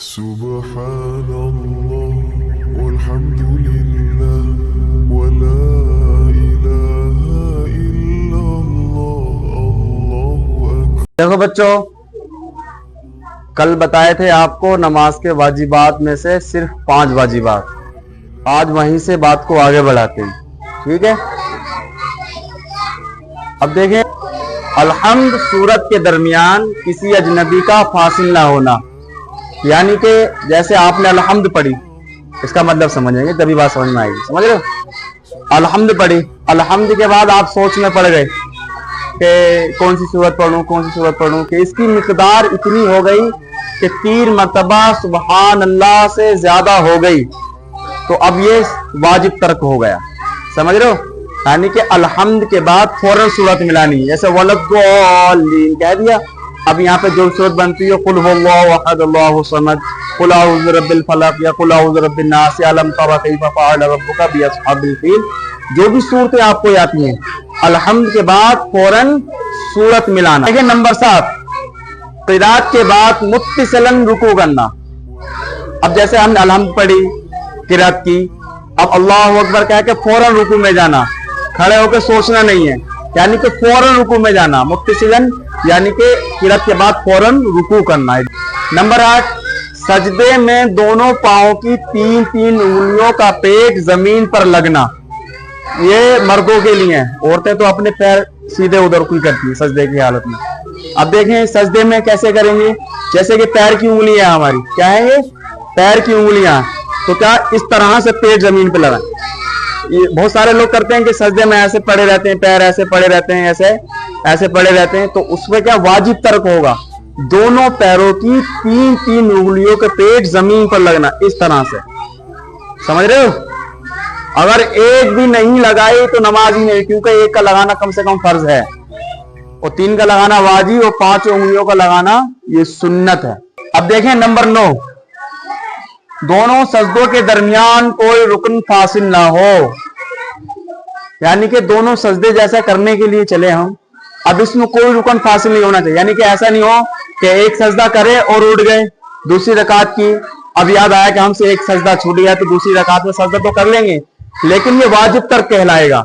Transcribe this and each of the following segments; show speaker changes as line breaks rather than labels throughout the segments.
सुब्हानल्लाह वल्हम्दुलिल्लाह वला इलाहा इल्लल्लाह अल्लाहु अकबर।
देखो बच्चों, कल बताए थे आपको नमाज के वाजिबात में से सिर्फ 5 वाजिबात। आज वहीं से बात को आगे बढ़ाते हैं, ठीक है। अब देखें, अल्हम्द सूरत के दरमियान किसी अजनबी का फासिल ना होना, यानी कि जैसे आपने अल्हम्द पढ़ी, इसका मतलब समझेंगे तभी बात समझ में आएगी। समझ रहे हो? अल्हम्द पढ़ी, अल्हम्द के बाद आप सोच में पड़ गए कि कौन सी सूरत पढ़ूं, कौन सी सूरत पढ़ूं, कि इसकी मिकदार इतनी हो गई कि 3 मरतबा सुबहान अल्लाह से ज्यादा हो गई, तो अब ये वाजिब तर्क हो गया। समझ रहे हो? यानी कि अल्हम्द के बाद फौरन सूरत मिलानी, जैसे वलद्दौलीन कह दिया, अब यहाँ पे जो सूरत बनती है कुल हुवल्लाहु अहद अल्लाहु समद, कुल अऊज़ु बिरब्बिल फलक या कुल अऊज़ु बिरब्बिन नास या अलम तरा कैफ़ फ़अल रब्बुका बिअस्हाबिल फ़ील, जो भी सूरतें आपको आती हैं अल्हम्द के बाद फौरन सूरत मिलाना। देखिए नंबर 7, क़िराअत के बाद मुत्तसिलन रुकू करना। अब जैसे हमने अल्हम्द पढ़ी, क़िराअत की, अब अल्लाहु अकबर कह के फौरन रुकू में जाना, खड़े होकर सोचना नहीं है, यानी कि फौरन रुकू में जाना। मुत्तसिलन यानी कि क़िराअत के बाद फौरन रुकू करना है। नंबर 8, सजदे में दोनों पांवों की 3-3 उंगलियों का पेट जमीन पर लगना। ये मर्दों के लिए है, औरतें तो अपने पैर सीधे उधर को करती है सजदे की हालत में। अब देखें सजदे में कैसे करेंगे, जैसे कि पैर की उंगलियां हमारी, क्या है ये? पैर की उंगलियां, तो क्या इस तरह से पेट जमीन पे लगाएं। ये बहुत सारे लोग करते हैं कि सजदे में ऐसे पड़े रहते हैं, पैर ऐसे पड़े रहते हैं, ऐसे पड़े रहते हैं, तो उसमें क्या वाजिब तर्क होगा, दोनों पैरों की 3-3 उंगलियों के पेट जमीन पर लगना, इस तरह से। समझ रहे हो? अगर एक भी नहीं लगाई तो नमाज ही नहीं, क्योंकि एक का लगाना कम से कम फर्ज है, और 3 का लगाना वाजिब, और 5 उंगलियों का लगाना ये सुन्नत है। अब देखें नंबर 9, दोनों सजदों के दरमियान कोई रुकन फासिल ना हो, यानी कि दोनों सजदे जैसा करने के लिए चले हम, अब इसमें कोई रुकन फासिल नहीं होना चाहिए। यानी कि ऐसा नहीं हो कि एक सजदा करे और उठ गए दूसरी रकात की, अब याद आया कि हमसे एक सजदा छूट गया तो दूसरी रकात में सजदा तो कर लेंगे, लेकिन ये वाजिब तर्क कहलाएगा।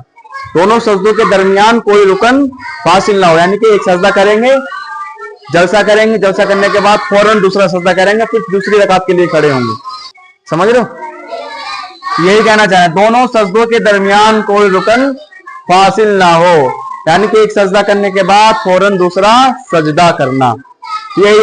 दोनों सजदों के दरमियान कोई रुकन फासिल ना हो, यानी कि एक सजदा करेंगे, जलसा करेंगे, जलसा करने के बाद फौरन दूसरा सजदा करेंगे, फिर दूसरी रकात के लिए खड़े होंगे। समझ रहे हो? यही कहना चाहें, दोनों सजदों के दरमियान कोई रुकन फासिल ना हो, यानी कि एक सजदा करने के बाद फौरन दूसरा सजदा करना, यही